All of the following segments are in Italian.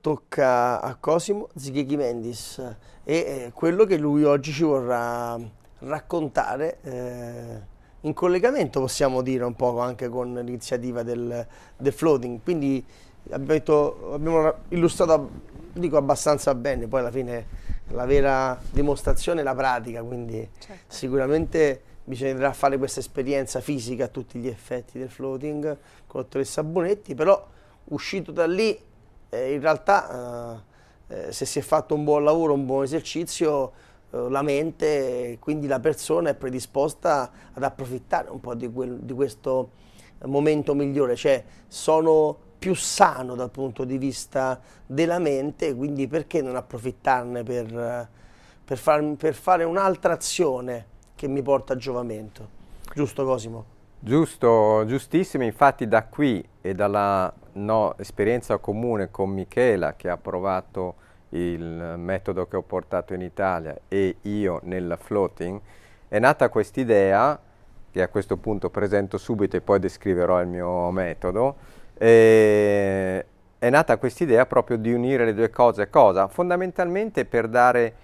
tocca a Cosimo Zigheghimendis e quello che lui oggi ci vorrà raccontare in collegamento, possiamo dire, un po' anche con l'iniziativa del floating. Quindi abbiamo illustrato, dico, abbastanza bene, poi alla fine la vera dimostrazione è la pratica, quindi Certo. sicuramente bisognerà fare questa esperienza fisica a tutti gli effetti del floating con la dottoressa Bonetti, però uscito da lì in realtà se si è fatto un buon lavoro, un buon esercizio, la mente, quindi la persona è predisposta ad approfittare un po' di questo momento migliore, cioè sono più sano dal punto di vista della mente, quindi perché non approfittarne per fare un'altra azione che mi porta a giovamento. Giusto, Cosimo? Giusto, giustissimo, infatti da qui e dalla esperienza comune con Michela, che ha provato il metodo che ho portato in Italia, e io nel floating, è nata quest'idea, che a questo punto presento subito e poi descriverò il mio metodo. È nata quest'idea proprio di unire le due cose. Cosa? Fondamentalmente per dare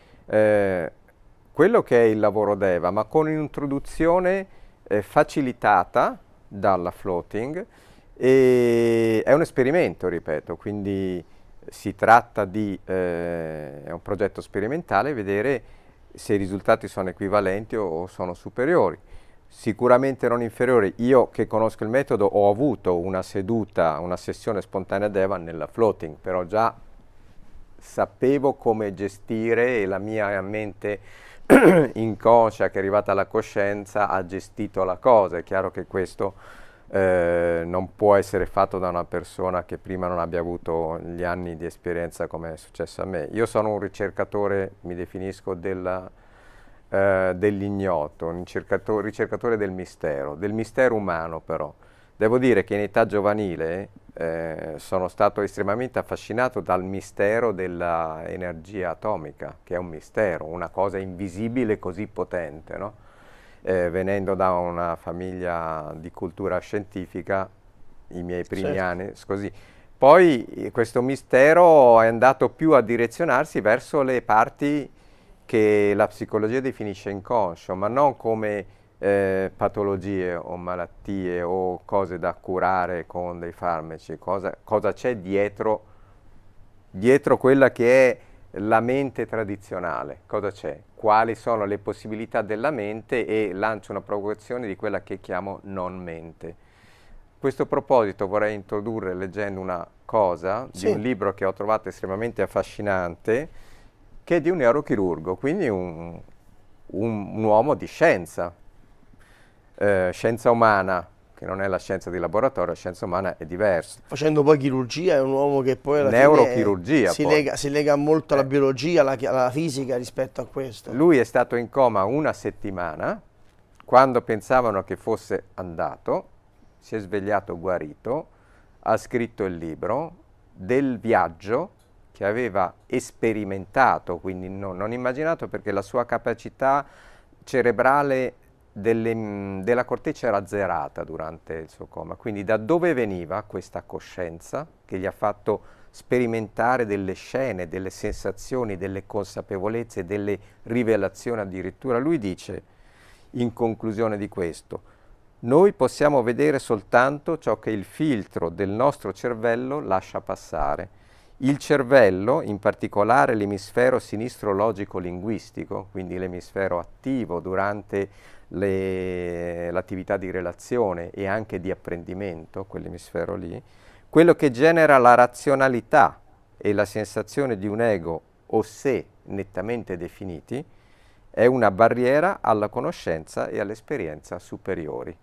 quello che è il lavoro d'Eva, ma con un'introduzione facilitata dalla floating, e è un esperimento, ripeto, quindi si tratta di è un progetto sperimentale, vedere se i risultati sono equivalenti o sono superiori. Sicuramente non inferiori. Io che conosco il metodo ho avuto una sessione spontanea d'Eva nella floating, però già sapevo come gestire, e la mia mente inconscia che è arrivata alla coscienza ha gestito la cosa. È chiaro che questo non può essere fatto da una persona che prima non abbia avuto gli anni di esperienza come è successo a me. Io sono un ricercatore, mi definisco dell'ignoto, un ricercatore del mistero umano. Però devo dire che in età giovanile sono stato estremamente affascinato dal mistero dell'energia atomica, che è un mistero, una cosa invisibile così potente, no? Venendo da una famiglia di cultura scientifica, i miei primi anni, così. Poi questo mistero è andato più a direzionarsi verso le parti che la psicologia definisce inconscio, ma non come patologie o malattie o cose da curare con dei farmaci. Cosa c'è dietro quella che è la mente tradizionale? Cosa c'è? Quali sono le possibilità della mente? E lancio una provocazione di quella che chiamo non mente. A questo proposito vorrei introdurre leggendo una cosa di un libro che ho trovato estremamente affascinante, che è di un neurochirurgo, quindi un uomo di scienza, scienza umana, che non è la scienza di laboratorio, la scienza umana è diversa. Facendo poi chirurgia, è un uomo che poi alla neurochirurgia fine si lega molto alla biologia, alla fisica rispetto a questo. Lui è stato in coma una settimana, quando pensavano che fosse andato, si è svegliato guarito, ha scritto il libro del viaggio che aveva sperimentato, quindi non immaginato, perché la sua capacità cerebrale della corteccia era azzerata durante il suo coma. Quindi da dove veniva questa coscienza che gli ha fatto sperimentare delle scene, delle sensazioni, delle consapevolezze, delle rivelazioni addirittura? Lui dice, in conclusione di questo, noi possiamo vedere soltanto ciò che il filtro del nostro cervello lascia passare. Il cervello, in particolare l'emisfero sinistro logico-linguistico, quindi l'emisfero attivo durante l'attività di relazione e anche di apprendimento, quell'emisfero lì, quello che genera la razionalità e la sensazione di un ego o sé nettamente definiti, è una barriera alla conoscenza e all'esperienza superiori.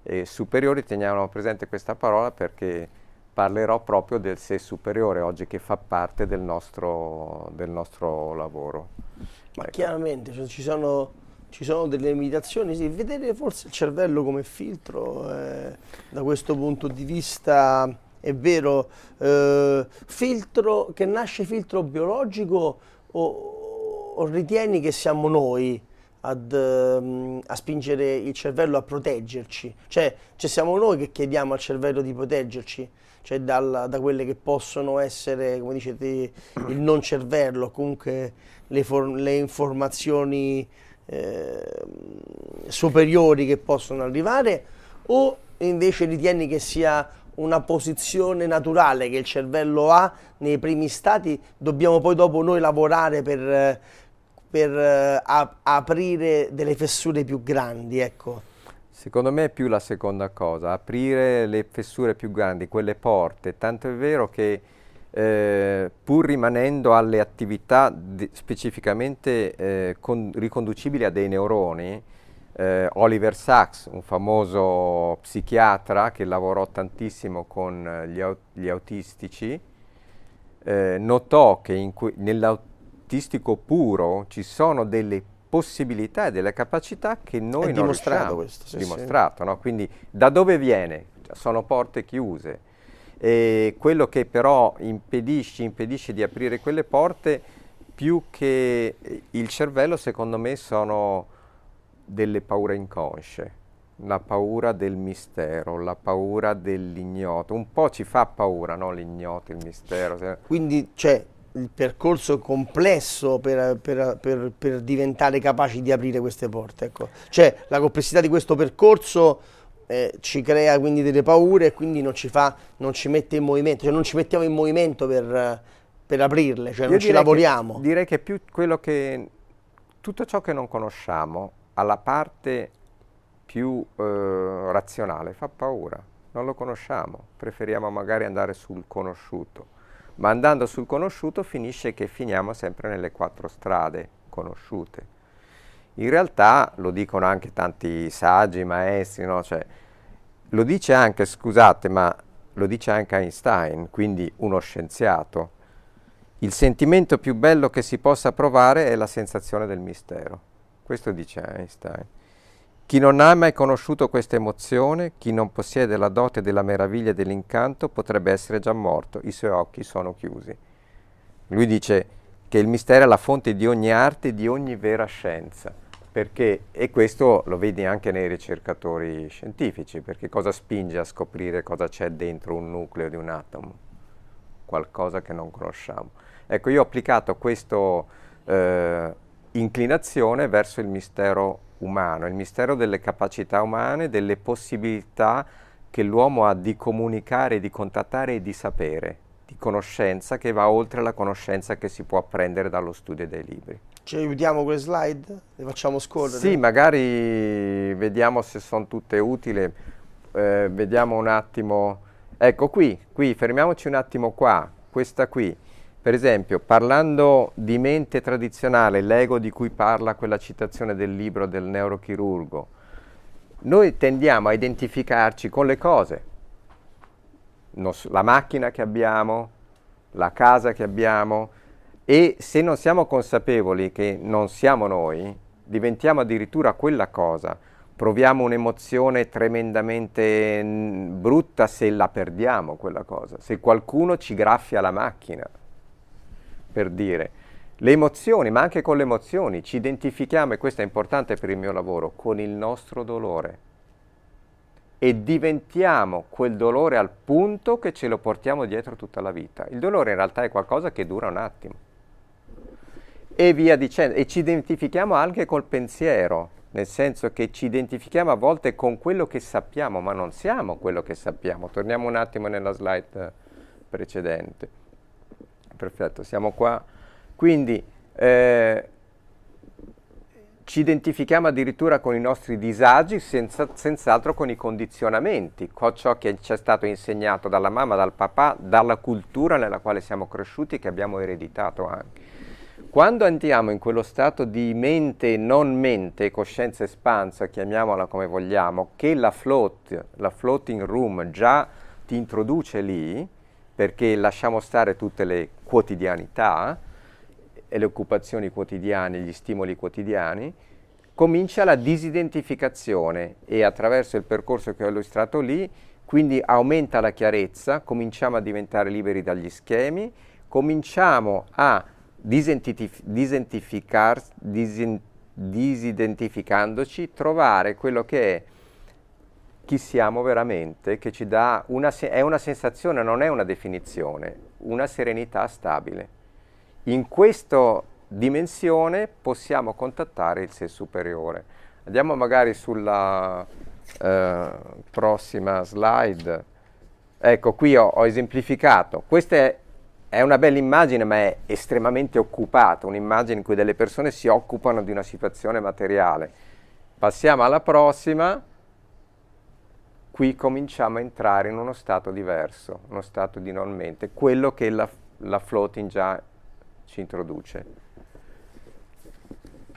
E superiori, teniamo presente questa parola perché parlerò proprio del sé superiore oggi, che fa parte del nostro lavoro. Ma chiaramente ci sono delle limitazioni, sì. Vedere forse il cervello come filtro, da questo punto di vista è vero, filtro che nasce filtro biologico o ritieni che siamo noi a spingere il cervello a proteggerci. Cioè siamo noi che chiediamo al cervello di proteggerci, cioè da quelle che possono essere, come dicete, il non cervello, comunque le informazioni superiori che possono arrivare, o invece ritieni che sia una posizione naturale che il cervello ha nei primi stati, dobbiamo poi dopo noi lavorare per aprire delle fessure più grandi, ecco. Secondo me è più la seconda cosa, aprire le fessure più grandi, quelle porte, tanto è vero che pur rimanendo alle attività specificamente riconducibili a dei neuroni, Oliver Sacks, un famoso psichiatra che lavorò tantissimo con gli autistici, notò che nell'autistico puro ci sono delle possibilità e delle capacità che noi non riusciamo. Questo, sì, dimostrato, no? Quindi da dove viene? Sono porte chiuse. E quello che però impedisce di aprire quelle porte, più che il cervello, secondo me, sono delle paure inconsce. La paura del mistero, la paura dell'ignoto. Un po' ci fa paura, no? L'ignoto, il mistero. Quindi c'è il percorso complesso per diventare capaci di aprire queste porte, ecco. Cioè la complessità di questo percorso ci crea quindi delle paure e quindi non ci mette in movimento, cioè non ci mettiamo in movimento per aprirle, cioè non ci lavoriamo. Direi che più tutto ciò che non conosciamo, alla parte più razionale, fa paura, non lo conosciamo, preferiamo magari andare sul conosciuto. Ma andando sul conosciuto finisce che finiamo sempre nelle 4 strade conosciute. In realtà, lo dicono anche tanti saggi, maestri, no? Cioè, lo dice anche, scusate, ma lo dice anche Einstein, quindi uno scienziato. Il sentimento più bello che si possa provare è la sensazione del mistero. Questo dice Einstein. Chi non ha mai conosciuto questa emozione, chi non possiede la dote della meraviglia e dell'incanto, potrebbe essere già morto, i suoi occhi sono chiusi. Lui dice che il mistero è la fonte di ogni arte e di ogni vera scienza, perché, e questo lo vedi anche nei ricercatori scientifici, perché cosa spinge a scoprire cosa c'è dentro un nucleo di un atomo? Qualcosa che non conosciamo. Ecco, io ho applicato questa inclinazione verso il mistero umano, il mistero delle capacità umane, delle possibilità che l'uomo ha di comunicare, di contattare e di sapere, di conoscenza che va oltre la conoscenza che si può apprendere dallo studio dei libri. Ci aiutiamo con le slide? Le facciamo scorrere? Sì, magari vediamo se sono tutte utili, vediamo un attimo, ecco qui, fermiamoci un attimo qua, questa qui. Per esempio, parlando di mente tradizionale, l'ego di cui parla quella citazione del libro del neurochirurgo, noi tendiamo a identificarci con le cose, la macchina che abbiamo, la casa che abbiamo, e se non siamo consapevoli che non siamo noi, diventiamo addirittura quella cosa, proviamo un'emozione tremendamente brutta se la perdiamo quella cosa, se qualcuno ci graffia la macchina. Per dire, le emozioni, ma anche con le emozioni, ci identifichiamo, e questo è importante per il mio lavoro, con il nostro dolore. E diventiamo quel dolore al punto che ce lo portiamo dietro tutta la vita. Il dolore in realtà è qualcosa che dura un attimo. E via dicendo. E ci identifichiamo anche col pensiero, nel senso che ci identifichiamo a volte con quello che sappiamo, ma non siamo quello che sappiamo. Torniamo un attimo nella slide precedente. Perfetto, siamo qua. Quindi ci identifichiamo addirittura con i nostri disagi, senz'altro con i condizionamenti, con ciò che ci è stato insegnato dalla mamma, dal papà, dalla cultura nella quale siamo cresciuti e che abbiamo ereditato anche. Quando andiamo in quello stato di mente, non mente, coscienza espansa, chiamiamola come vogliamo, che la floating room già ti introduce lì, perché lasciamo stare tutte le quotidianità e le occupazioni quotidiane, gli stimoli quotidiani, comincia la disidentificazione e attraverso il percorso che ho illustrato lì, quindi aumenta la chiarezza, cominciamo a diventare liberi dagli schemi, disidentificandoci, trovare quello che è chi siamo veramente, che ci dà è una sensazione, non è una definizione, una serenità stabile. In questa dimensione possiamo contattare il sé superiore. Andiamo magari sulla prossima slide. Ecco, qui ho esemplificato. Questa è una bella immagine, ma è estremamente occupata, un'immagine in cui delle persone si occupano di una situazione materiale. Passiamo alla prossima. Qui cominciamo a entrare in uno stato diverso, uno stato di non mente, quello che la floating già ci introduce.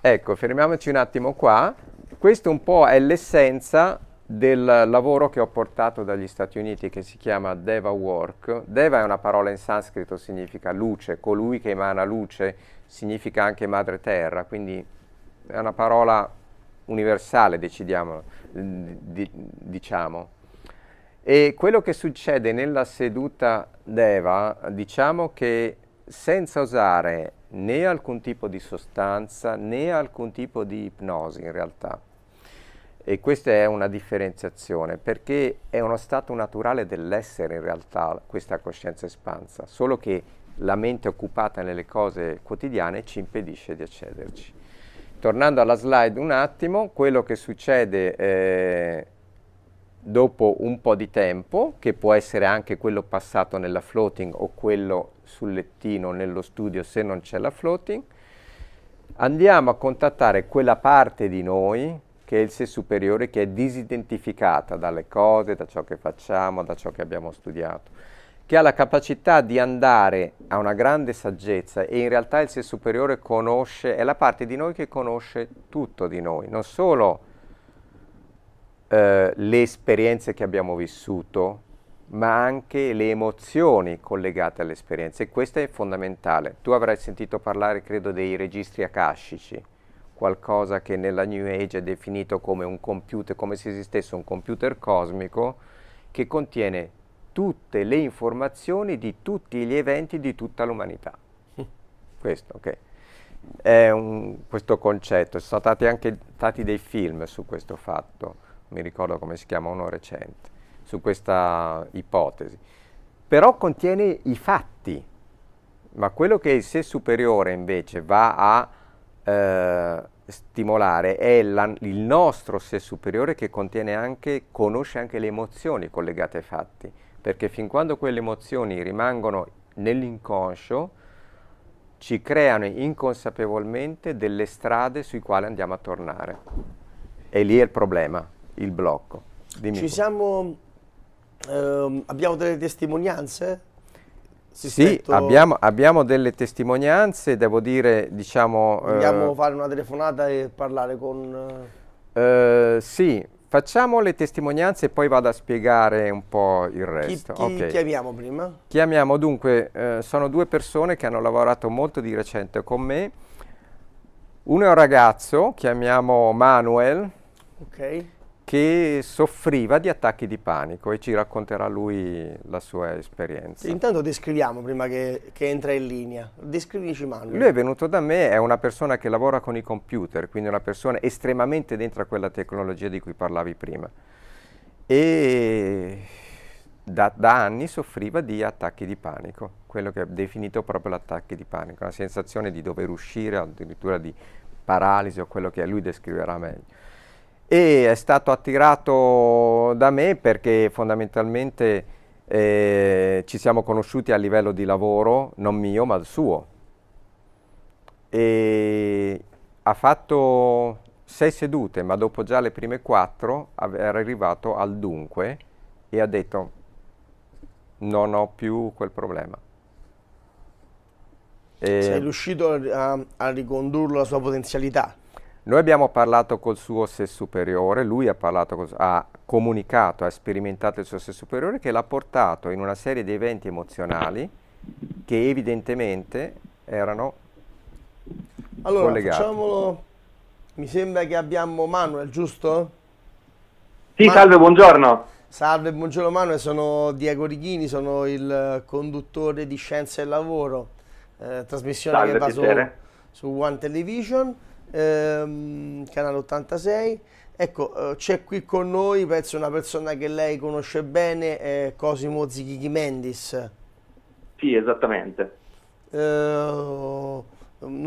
Ecco, fermiamoci un attimo qua. Questo un po' è l'essenza del lavoro che ho portato dagli Stati Uniti, che si chiama Deva Work. Deva è una parola in sanscrito, significa luce, colui che emana luce, significa anche madre terra, quindi è una parola universale, diciamo. E quello che succede nella seduta Deva, diciamo che senza usare né alcun tipo di sostanza né alcun tipo di ipnosi in realtà. E questa è una differenziazione, perché è uno stato naturale dell'essere in realtà questa coscienza espansa, solo che la mente occupata nelle cose quotidiane ci impedisce di accederci. Tornando alla slide un attimo, quello che succede dopo un po' di tempo, che può essere anche quello passato nella floating o quello sul lettino nello studio se non c'è la floating, andiamo a contattare quella parte di noi che è il sé superiore, che è disidentificata dalle cose, da ciò che facciamo, da ciò che abbiamo studiato, che ha la capacità di andare a una grande saggezza, e in realtà il sé superiore è la parte di noi che conosce tutto di noi, non solo le esperienze che abbiamo vissuto, ma anche le emozioni collegate alle esperienze, e questo è fondamentale. Tu avrai sentito parlare, credo, dei registri akashici, qualcosa che nella New Age è definito come un computer, come se esistesse un computer cosmico che contiene tutte le informazioni di tutti gli eventi di tutta l'umanità. Questo, ok. È questo concetto. Ci sono stati anche dei film su questo fatto, non mi ricordo come si chiama, uno recente, su questa ipotesi. Però contiene i fatti, ma quello che il sé superiore invece va a stimolare è il nostro sé superiore, che conosce anche le emozioni collegate ai fatti, perché fin quando quelle emozioni rimangono nell'inconscio ci creano inconsapevolmente delle strade sui quali andiamo a tornare, e lì è il problema, il blocco. Dimmi. Abbiamo delle testimonianze? Sì, abbiamo delle testimonianze, devo dire, diciamo... Vogliamo fare una telefonata e parlare con... Sì, facciamo le testimonianze e poi vado a spiegare un po' il resto. Chi chiamiamo prima? Chiamiamo dunque, sono due persone che hanno lavorato molto di recente con me. Uno è un ragazzo, chiamiamo Manuel, che soffriva di attacchi di panico, e ci racconterà lui la sua esperienza. Intanto descriviamo, prima che entra in linea, descrivici Manuel. Lui è venuto da me, è una persona che lavora con i computer, quindi una persona estremamente dentro a quella tecnologia di cui parlavi prima, e da anni soffriva di attacchi di panico, quello che è definito proprio l'attacco di panico, una sensazione di dover uscire, addirittura di paralisi o quello che lui descriverà meglio. E è stato attirato da me perché fondamentalmente ci siamo conosciuti a livello di lavoro, non mio ma suo. E ha fatto 6 sedute, ma dopo già le prime 4 era arrivato al dunque e ha detto: non ho più quel problema. Sei riuscito a ricondurlo alla sua potenzialità? Noi abbiamo parlato col suo sé superiore, lui ha comunicato, ha sperimentato il suo sé superiore, che l'ha portato in una serie di eventi emozionali che evidentemente erano collegati. Facciamolo. Mi sembra che abbiamo Manuel, giusto? Sì, salve, buongiorno. Salve, buongiorno Manuel, sono Diego Righini, sono il conduttore di Scienza e Lavoro, trasmissione che va su One Television. canale 86. Ecco, c'è qui con noi, penso, una persona che lei conosce bene, Cosimo Zichigimendis. Sì, esattamente. Non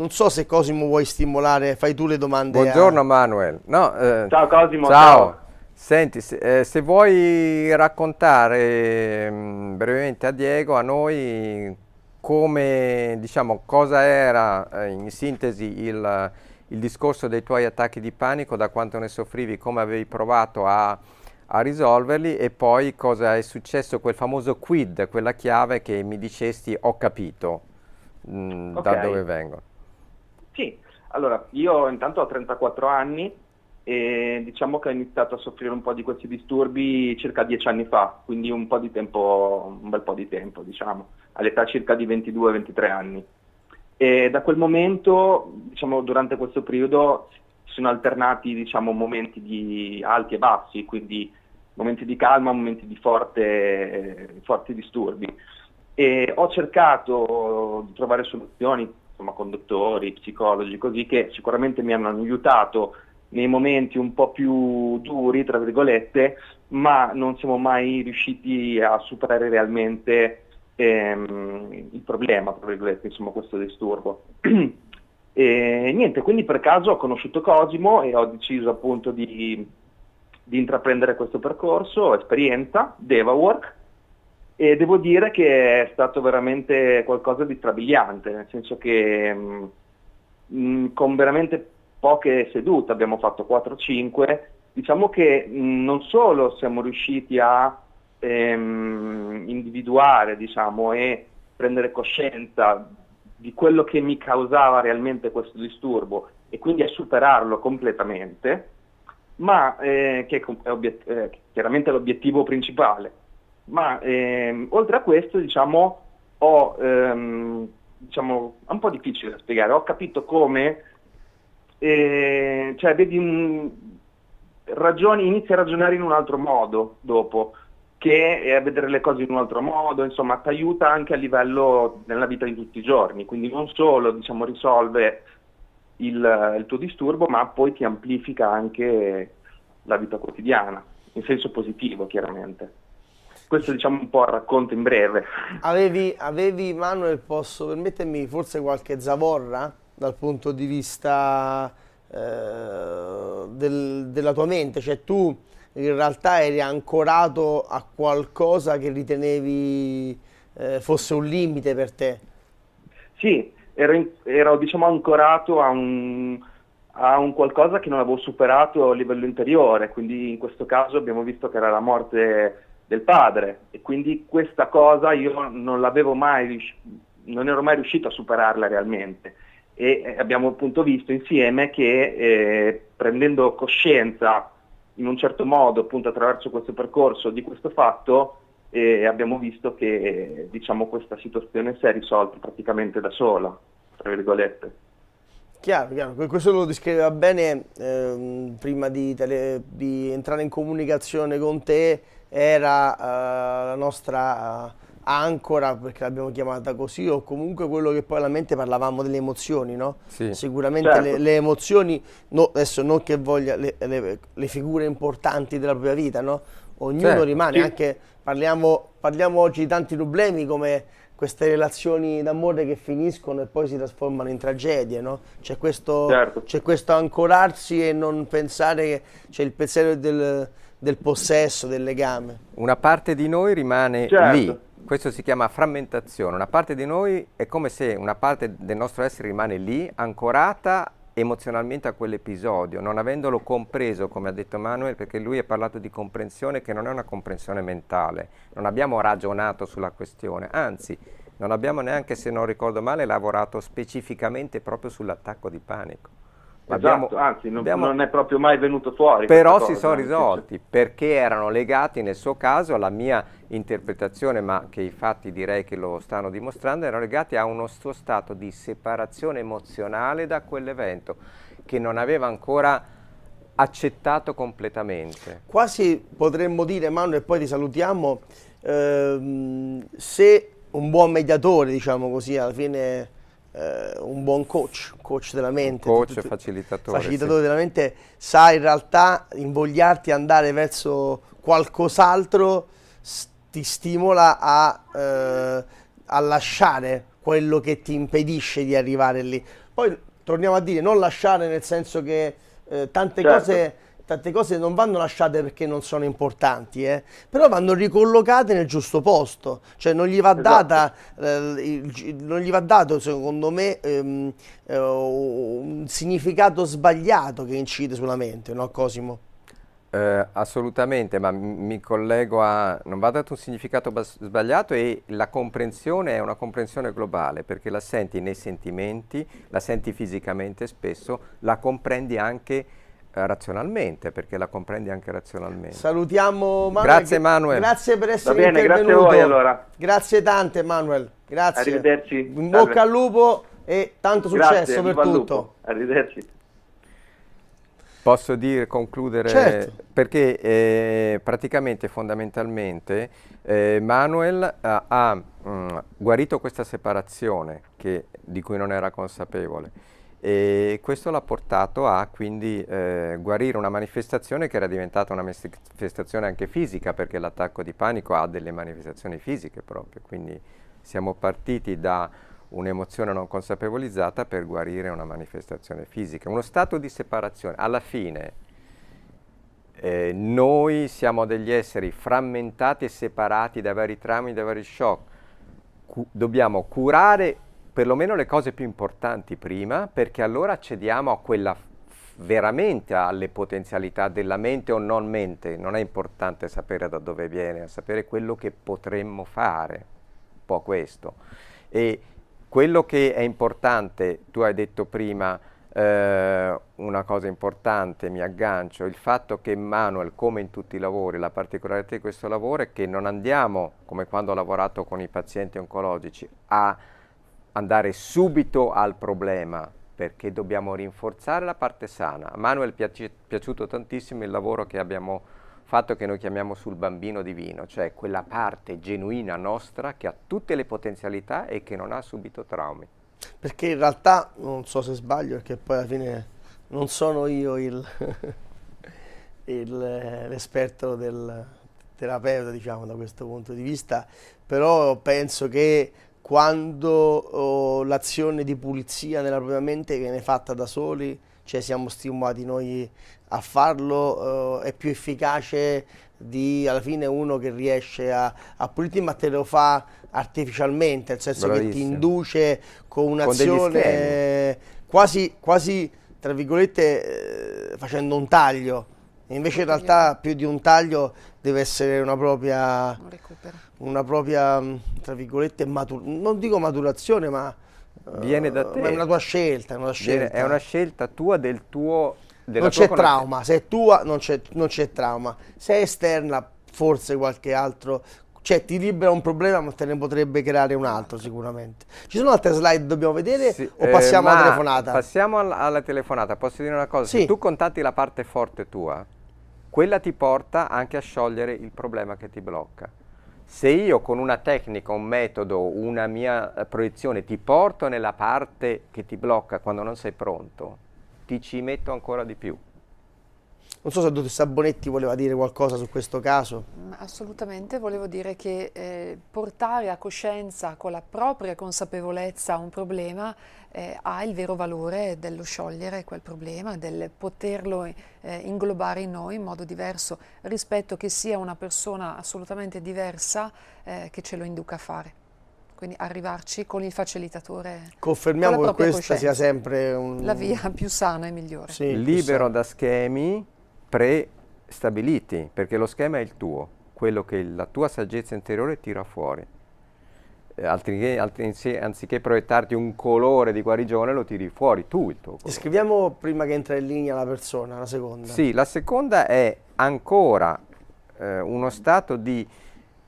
so se Cosimo vuoi stimolare, fai tu le domande. Buongiorno Manuel. No, Ciao Cosimo, ciao. Senti, se vuoi raccontare brevemente a Diego, a noi, come, diciamo, cosa era in sintesi il discorso dei tuoi attacchi di panico, da quanto ne soffrivi, come avevi provato a risolverli, e poi cosa è successo, quel famoso quid, quella chiave che mi dicesti ho capito da dove vengono. Sì, allora io intanto ho 34 anni e diciamo che ho iniziato a soffrire un po' di questi disturbi circa 10 anni fa, quindi un po' di tempo, un bel po' di tempo, diciamo, all'età circa di 22-23 anni. E da quel momento, diciamo, durante questo periodo si sono alternati, diciamo, momenti di alti e bassi, quindi momenti di calma, momenti di forti disturbi. E ho cercato di trovare soluzioni, insomma, con dottori, psicologi, così, che sicuramente mi hanno aiutato nei momenti un po' più duri, tra virgolette, ma non siamo mai riusciti a superare realmente il problema, tra virgolette, insomma, questo disturbo. E niente, quindi per caso ho conosciuto Cosimo e ho deciso appunto di intraprendere questo percorso, esperienza, DevaWork, e devo dire che è stato veramente qualcosa di strabiliante, nel senso che con veramente poche sedute, abbiamo fatto 4-5, diciamo che non solo siamo riusciti a individuare, diciamo, e prendere coscienza di quello che mi causava realmente questo disturbo e quindi a superarlo completamente, ma che è chiaramente l'obiettivo principale. Ma oltre a questo, diciamo, diciamo, è un po' difficile da spiegare, ho capito come, cioè vedi, inizi a ragionare in un altro modo dopo, che a vedere le cose in un altro modo, insomma, ti aiuta anche a livello nella vita di tutti i giorni, quindi non solo, diciamo, risolve il tuo disturbo, ma poi ti amplifica anche la vita quotidiana, in senso positivo, chiaramente. Questo, diciamo, un po' il racconto in breve. Avevi, Manuel, posso permettermi, forse qualche zavorra dal punto di vista della tua mente? Cioè tu in realtà eri ancorato a qualcosa che ritenevi fosse un limite per te? Sì, ero diciamo ancorato a un qualcosa che non avevo superato a livello interiore, quindi in questo caso abbiamo visto che era la morte del padre, e quindi questa cosa io non ero mai riuscito a superarla realmente, e abbiamo appunto visto insieme che prendendo coscienza in un certo modo, appunto attraverso questo percorso di questo fatto, abbiamo visto che, diciamo, questa situazione si è risolta praticamente da sola, tra virgolette. Chiaro, questo lo descriveva bene prima di entrare in comunicazione con te, era la nostra ancora, perché l'abbiamo chiamata così, o comunque quello che poi alla mente parlavamo delle emozioni, no? Sì. Sicuramente Certo. le emozioni, adesso non che voglia le figure importanti della propria vita, no? Ognuno Certo, rimane, sì. anche parliamo oggi di tanti problemi come queste relazioni d'amore che finiscono e poi si trasformano in tragedie, no? C'è questo, Certo. c'è questo ancorarsi e non pensare che c'è il pensiero del possesso, del legame. Una parte di noi rimane Certo. lì, questo si chiama frammentazione, una parte di noi è come se una parte del nostro essere rimane lì, ancorata emozionalmente a quell'episodio, non avendolo compreso, come ha detto Manuel, perché lui ha parlato di comprensione che non è una comprensione mentale, non abbiamo ragionato sulla questione, anzi, non abbiamo neanche, se non ricordo male, lavorato specificamente proprio sull'attacco di panico. Esatto, anzi, non è proprio mai venuto fuori. Però questa si cosa, sono risolti perché erano legati, nel suo caso, alla mia interpretazione, ma che i fatti direi che lo stanno dimostrando, erano legati a uno suo stato di separazione emozionale da quell'evento che non aveva ancora accettato completamente. Quasi potremmo dire, Manuel, e poi ti salutiamo, se un buon mediatore, diciamo così, alla fine un buon coach della mente. Coach e facilitatore. Facilitatore della mente sa in realtà invogliarti ad andare verso qualcos'altro, ti stimola a lasciare quello che ti impedisce di arrivare lì. Poi torniamo a dire, non lasciare nel senso che tante cose non vanno lasciate perché non sono importanti, però vanno ricollocate nel giusto posto, cioè non gli va data, non gli va dato secondo me un significato sbagliato che incide sulla mente, no Cosimo? Assolutamente, ma mi collego a... non va dato un significato sbagliato, e la comprensione è una comprensione globale, perché la senti nei sentimenti, la senti fisicamente spesso, la comprendi anche razionalmente, perché la comprendi anche razionalmente. Salutiamo Manuel. Grazie Manuel. Grazie per essere Va bene, intervenuto. grazie a voi allora. Grazie tante Manuel. Grazie. Arrivederci. In bocca al lupo e tanto successo Grazie, per viva il tutto. lupo. Arrivederci. Posso concludere? Certo. Perché praticamente, fondamentalmente, Manuel ha guarito questa separazione di cui non era consapevole, e questo l'ha portato a quindi guarire una manifestazione che era diventata una manifestazione anche fisica, perché l'attacco di panico ha delle manifestazioni fisiche proprio, quindi siamo partiti da un'emozione non consapevolizzata per guarire una manifestazione fisica, uno stato di separazione. Alla fine noi siamo degli esseri frammentati e separati da vari traumi, da vari shock. Dobbiamo curare perlomeno le cose più importanti prima, perché allora accediamo a quella veramente alle potenzialità della mente o non mente. Non è importante sapere da dove viene, è sapere quello che potremmo fare, un po' questo. E quello che è importante, tu hai detto prima una cosa importante, mi aggancio, il fatto che Manuel, come in tutti i lavori, la particolarità di questo lavoro è che non andiamo, come quando ho lavorato con i pazienti oncologici, a andare subito al problema, perché dobbiamo rinforzare la parte sana. A Manuel è piaciuto tantissimo il lavoro che abbiamo fatto, che noi chiamiamo sul bambino divino, cioè quella parte genuina nostra che ha tutte le potenzialità e che non ha subito traumi. Perché in realtà, non so se sbaglio, perché poi alla fine non sono io l'esperto del terapeuta, diciamo, da questo punto di vista, però penso che quando l'azione di pulizia nella propria mente viene fatta da soli, cioè siamo stimolati noi a farlo, è più efficace di alla fine uno che riesce a pulirti, ma te lo fa artificialmente, nel senso che ti induce con un'azione quasi tra virgolette facendo un taglio, e invece in realtà più di un taglio deve essere una propria tra virgolette non dico maturazione, ma viene da te, è una tua scelta, è una scelta tua, del tuo non c'è trauma, se è tua non c'è trauma, se è esterna forse qualche altro, cioè ti libera un problema ma te ne potrebbe creare un altro sicuramente. Ci sono altre slide dobbiamo vedere, sì, o passiamo alla telefonata? Passiamo alla telefonata. Posso dire una cosa? Sì. Se tu contatti la parte forte tua, quella ti porta anche a sciogliere il problema che ti blocca. Se io con una tecnica, un metodo, una mia proiezione ti porto nella parte che ti blocca quando non sei pronto, ti ci metto ancora di più. Non so se il dottoressa Bonetti voleva dire qualcosa su questo caso. Assolutamente, volevo dire che portare a coscienza con la propria consapevolezza un problema ha il vero valore dello sciogliere quel problema, del poterlo inglobare in noi in modo diverso rispetto che sia una persona assolutamente diversa che ce lo induca a fare. Quindi arrivarci con il facilitatore. Confermiamo che questa sia sempre la via più sana e migliore. Sì, libero da schemi prestabiliti, perché lo schema è il tuo, quello che la tua saggezza interiore tira fuori. Anziché proiettarti un colore di guarigione, lo tiri fuori tu il tuo colore. Scriviamo prima che entra in linea la persona, la seconda. Sì, la seconda è ancora uno stato di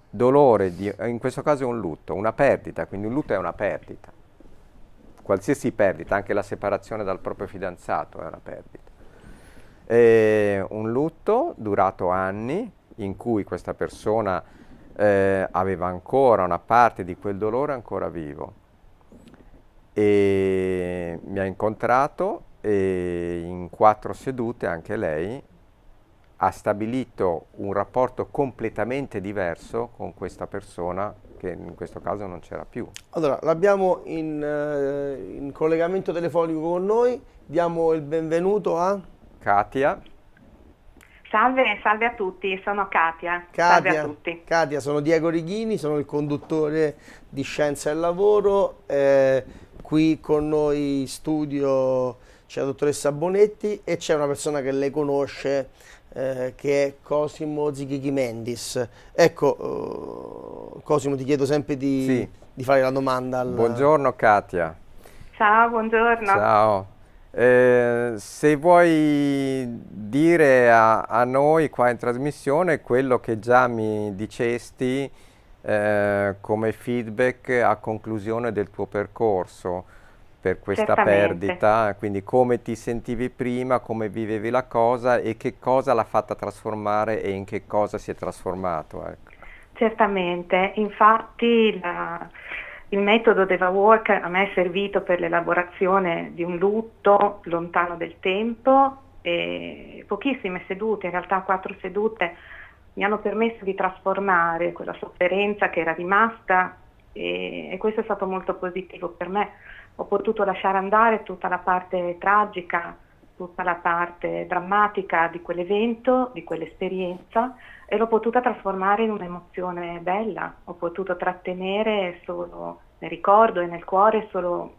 dolore, in questo caso è un lutto, una perdita, quindi un lutto è una perdita. Qualsiasi perdita, anche la separazione dal proprio fidanzato è una perdita. Un lutto durato anni, in cui questa persona aveva ancora una parte di quel dolore ancora vivo, e mi ha incontrato e in 4 sedute anche lei ha stabilito un rapporto completamente diverso con questa persona che in questo caso non c'era più. Allora, l'abbiamo in collegamento telefonico con noi, diamo il benvenuto a Katia. Salve, salve a tutti, sono Katia. Salve a tutti. Katia, sono Diego Righini, sono il conduttore di Scienza e Lavoro. Qui con noi in studio c'è la dottoressa Bonetti e c'è una persona che lei conosce, che è Cosimo Zichigimendis. Ecco, Cosimo, ti chiedo sempre di fare la domanda. Buongiorno Katia. Ciao, buongiorno. Ciao. Se vuoi dire a noi qua in trasmissione quello che già mi dicesti come feedback a conclusione del tuo percorso per questa perdita, quindi come ti sentivi prima, come vivevi la cosa e che cosa l'ha fatta trasformare e in che cosa si è trasformato. Ecco. Certamente, infatti il metodo Deva Work a me è servito per l'elaborazione di un lutto lontano del tempo e pochissime sedute, in realtà 4 sedute, mi hanno permesso di trasformare quella sofferenza che era rimasta e questo è stato molto positivo per me. Ho potuto lasciare andare tutta la parte tragica, tutta la parte drammatica di quell'evento, di quell'esperienza e l'ho potuta trasformare in un'emozione bella. Ho potuto trattenere solo nel ricordo e nel cuore solo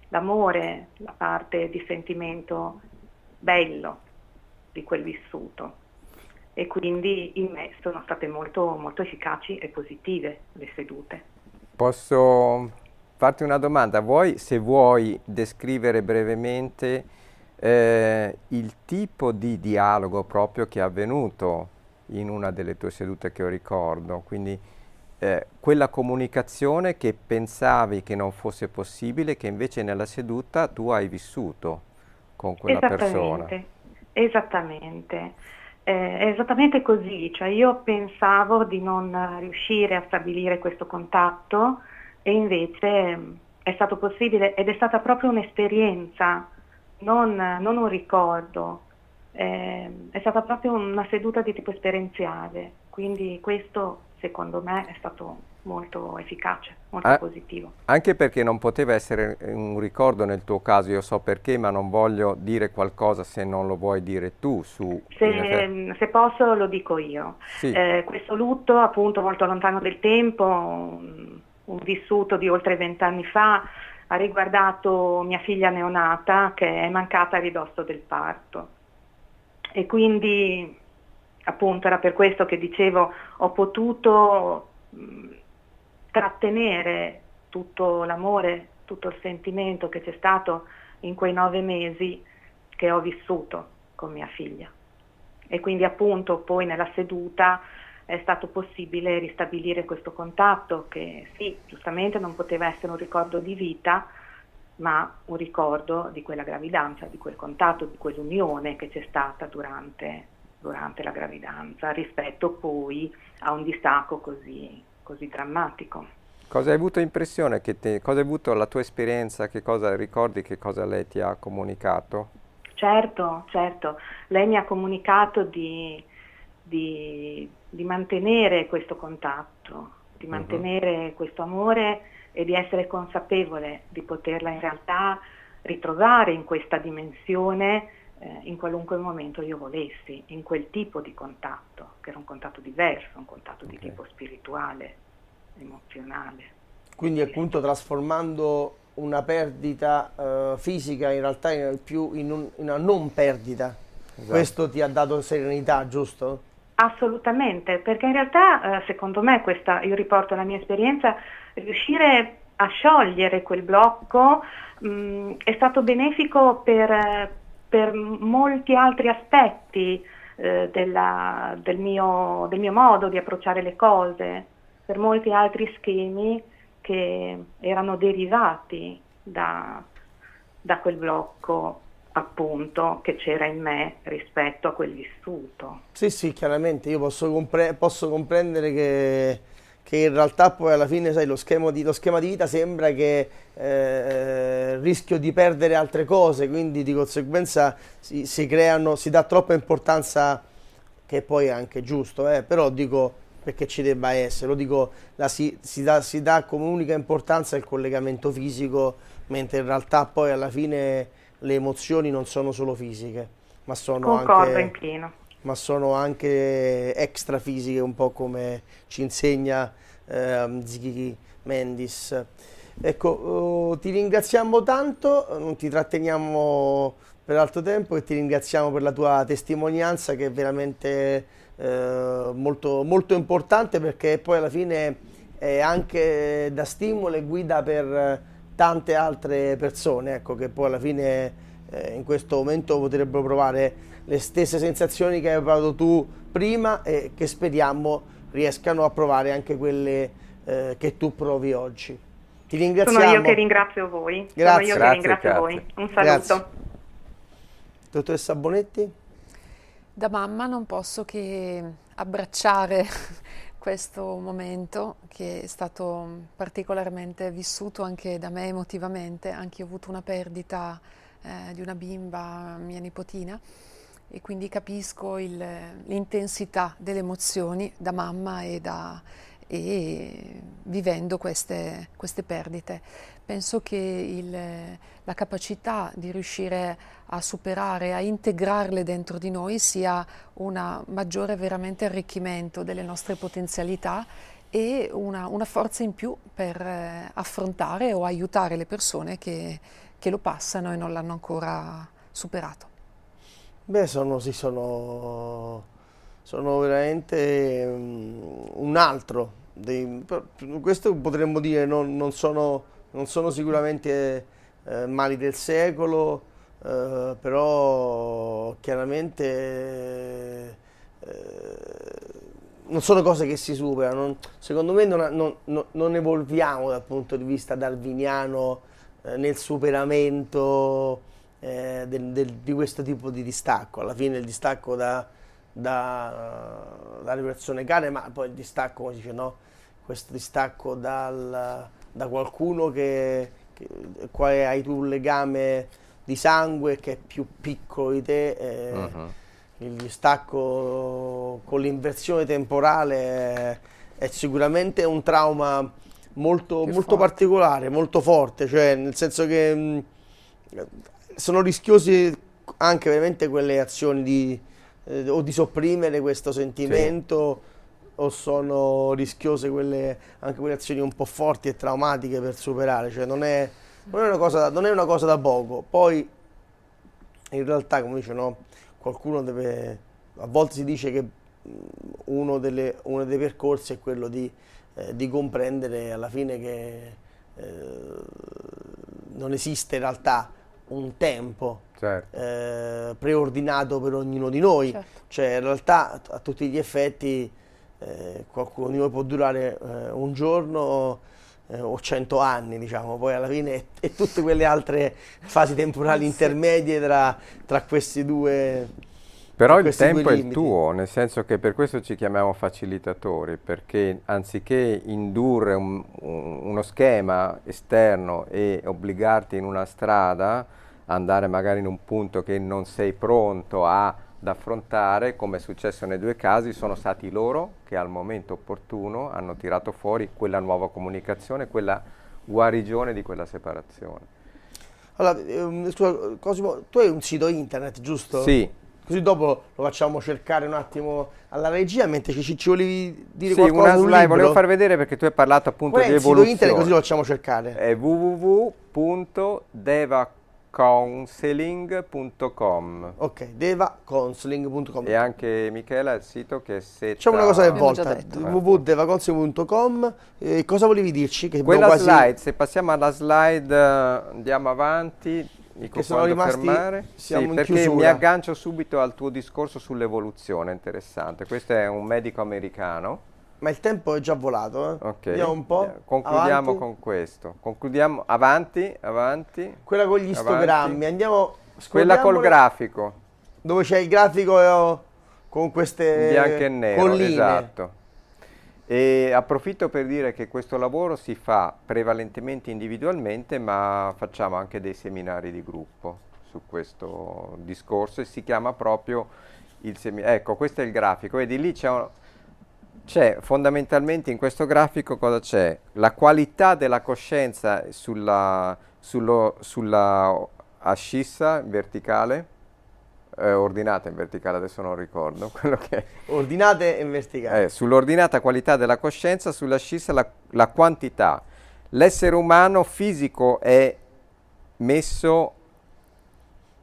l'amore, la parte di sentimento bello di quel vissuto. E quindi in me sono state molto, molto efficaci e positive le sedute. Posso farti una domanda? Se vuoi descrivere brevemente il tipo di dialogo proprio che è avvenuto in una delle tue sedute che io ricordo, quindi quella comunicazione che pensavi che non fosse possibile, che invece nella seduta tu hai vissuto con quella persona. Esattamente. È esattamente così, cioè io pensavo di non riuscire a stabilire questo contatto e invece è stato possibile ed è stata proprio un'esperienza, non un ricordo, è stata proprio una seduta di tipo esperienziale, quindi questo secondo me è stato molto efficace, molto positivo. Anche perché non poteva essere un ricordo nel tuo caso, io so perché, ma non voglio dire qualcosa se non lo vuoi dire tu. Se posso lo dico io. Sì. Questo lutto appunto molto lontano del tempo, un vissuto di oltre 20 anni fa, ha riguardato mia figlia neonata che è mancata a ridosso del parto e quindi appunto era per questo che dicevo ho potuto trattenere tutto l'amore, tutto il sentimento che c'è stato in quei 9 mesi che ho vissuto con mia figlia e quindi appunto poi nella seduta è stato possibile ristabilire questo contatto che sì, giustamente non poteva essere un ricordo di vita ma un ricordo di quella gravidanza, di quel contatto, di quell'unione che c'è stata durante la gravidanza rispetto poi a un distacco così drammatico. Cosa hai avuto impressione, cosa hai avuto la tua esperienza, che cosa ricordi, che cosa lei ti ha comunicato? Certo, lei mi ha comunicato di mantenere questo contatto, di mantenere questo amore e di essere consapevole di poterla in realtà ritrovare in questa dimensione in qualunque momento io volessi, in quel tipo di contatto, che era un contatto diverso, un contatto di tipo spirituale, emozionale. Quindi appunto trasformando una perdita fisica in realtà in una non perdita. Esatto. Questo ti ha dato serenità, giusto? Assolutamente, perché in realtà secondo me io riporto la mia esperienza, riuscire a sciogliere quel blocco è stato benefico per molti altri aspetti del mio modo di approcciare le cose, per molti altri schemi che erano derivati da quel blocco appunto che c'era in me rispetto a quel vissuto. Sì, chiaramente io posso comprendere che che in realtà poi alla fine, sai, lo schema di vita sembra che rischio di perdere altre cose, quindi di conseguenza si dà troppa importanza, che poi è anche giusto, però dico perché ci debba essere, lo dico, si dà come unica importanza il collegamento fisico, mentre in realtà poi alla fine le emozioni non sono solo fisiche, ma Concordo in pieno. ma sono anche extrafisiche, un po' come ci insegna Ziggy Mendis. Ecco, ti ringraziamo tanto, non ti tratteniamo per altro tempo e ti ringraziamo per la tua testimonianza, che è veramente molto, molto importante, perché poi alla fine è anche da stimolo e guida per tante altre persone, ecco, che poi alla fine in questo momento potrebbero provare le stesse sensazioni che hai provato tu prima e che speriamo riescano a provare anche quelle che tu provi oggi. Ti ringraziamo. Sono io che ringrazio voi. Grazie. Sono io che ringrazio voi. Un saluto. Grazie. Dottoressa Bonetti? Da mamma non posso che abbracciare questo momento, che è stato particolarmente vissuto anche da me emotivamente. Anche io ho avuto una perdita di una bimba, mia nipotina, e quindi capisco l'intensità delle emozioni da mamma e vivendo queste perdite. Penso che la capacità di riuscire a superare, a integrarle dentro di noi sia un maggiore veramente arricchimento delle nostre potenzialità e una forza in più per affrontare o aiutare le persone che lo passano e non l'hanno ancora superato. Beh, sono veramente un altro. Questo potremmo dire, non sono sicuramente mali del secolo, però chiaramente non sono cose che si superano. Secondo me non evolviamo dal punto di vista darwiniano nel superamento di questo tipo di distacco. Alla fine il distacco dalle persone care, ma poi il distacco, come si dice, no? Questo distacco da qualcuno quale hai tu un legame di sangue, che è più piccolo di te. Il distacco con l'inversione temporale è sicuramente un trauma molto particolare, molto forte, cioè nel senso che sono rischiose anche veramente quelle azioni o di sopprimere questo sentimento, sì, o sono rischiose anche quelle azioni un po' forti e traumatiche per superare, cioè non è una cosa da poco. Poi in realtà, come dice, no, qualcuno a volte si dice che uno dei percorsi è quello di comprendere alla fine che non esiste in realtà un tempo, certo, preordinato per ognuno di noi, certo. Cioè in realtà a tutti gli effetti qualcuno di noi può durare un giorno o 100 anni, diciamo, poi alla fine e tutte quelle altre fasi temporali intermedie tra questi due. Però il tempo è il tuo, nel senso che per questo ci chiamiamo facilitatori, perché anziché indurre uno schema esterno e obbligarti in una strada, andare magari in un punto che non sei pronto ad affrontare, come è successo nei due casi, sono stati loro che al momento opportuno hanno tirato fuori quella nuova comunicazione, quella guarigione di quella separazione. Allora, scusa, Cosimo, tu hai un sito internet, giusto? Sì. Così dopo lo facciamo cercare un attimo alla regia, mentre ci volevi dire sì, qualcosa una sul slide, libro. volevo far vedere perché tu hai parlato appunto di evoluzione. Il sito internet, così lo facciamo cercare. È www.devacounseling.com. Ok, devacounseling.com. E anche Michela il sito che è Facciamo una cosa per volta, www.devacounseling.com. Cosa volevi dirci? Che quella slide, se passiamo alla slide andiamo avanti. Che sono rimasti, sì, perché mi aggancio subito al tuo discorso sull'evoluzione, interessante. Questo è un medico americano. Ma il tempo è già volato, Ok, vediamo un po'. Concludiamo avanti. con questo. Concludiamo, avanti. Quella con gli istogrammi, andiamo. Quella col grafico. Dove c'è il grafico con queste bianco e nero, colline. esatto. E approfitto per dire che questo lavoro si fa prevalentemente individualmente, ma facciamo anche dei seminari di gruppo su questo discorso e si chiama proprio il seminario. Ecco, questo è il grafico, vedi lì c'è fondamentalmente in questo grafico cosa c'è? La qualità della coscienza sulla ascissa verticale, ordinata in verticale, adesso non ricordo quello che è. Ordinate e verticali. Sull'ordinata qualità della coscienza, sull'ascissa la quantità. L'essere umano fisico è messo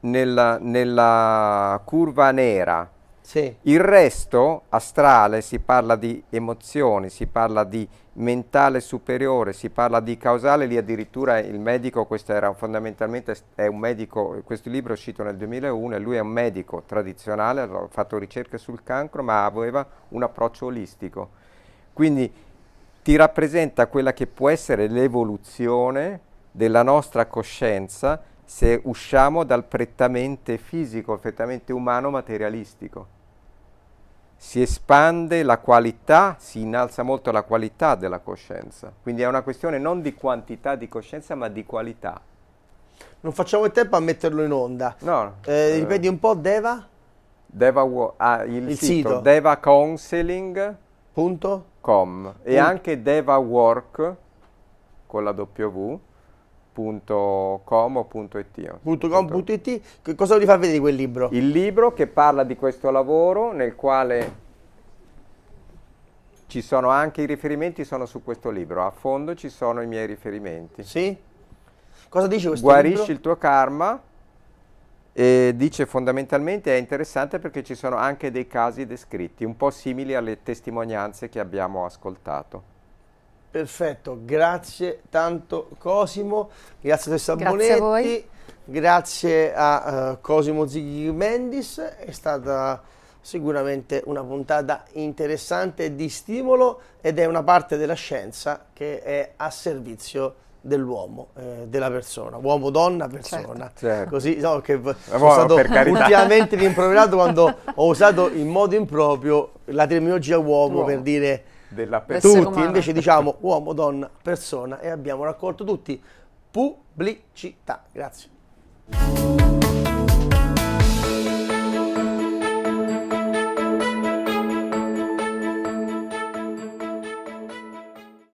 nella curva nera. Sì. Il resto, astrale, si parla di emozioni, si parla di mentale superiore, si parla di causale, lì addirittura il medico, questo era fondamentalmente, è un medico, questo libro è uscito nel 2001 e lui è un medico tradizionale, ha fatto ricerche sul cancro, ma aveva un approccio olistico. Quindi ti rappresenta quella che può essere l'evoluzione della nostra coscienza se usciamo dal prettamente fisico, prettamente umano, materialistico. Si espande la qualità, si innalza molto la qualità della coscienza. Quindi è una questione non di quantità di coscienza, ma di qualità. Non facciamo il tempo a metterlo in onda. No, Ripeti un po', Deva? Il sito. sito devacounseling.com Punto? e anche devawork con la .com o .it. .com.it. Cosa volevi far vedere di quel libro? Il libro che parla di questo lavoro, nel quale ci sono anche i riferimenti, sono su questo libro. A fondo ci sono i miei riferimenti. Sì? Cosa dice questo Guarisci libro? il tuo karma e dice fondamentalmente è interessante perché ci sono anche dei casi descritti, un po' simili alle testimonianze che abbiamo ascoltato. Perfetto, grazie tanto Cosimo, grazie a te Sabbonetti, Grazie a voi. grazie a Cosimo Zighimendis, è stata sicuramente una puntata interessante e di stimolo ed è una parte della scienza che è a servizio dell'uomo, della persona, uomo, donna, persona. Certo. Così, no, che sono stato per carità. ultimamente rimproverato quando ho usato in modo improprio la terminologia uomo per dire Della L'essere tutti, umano. invece diciamo uomo, donna, persona e abbiamo raccolto tutti pubblicità. Grazie.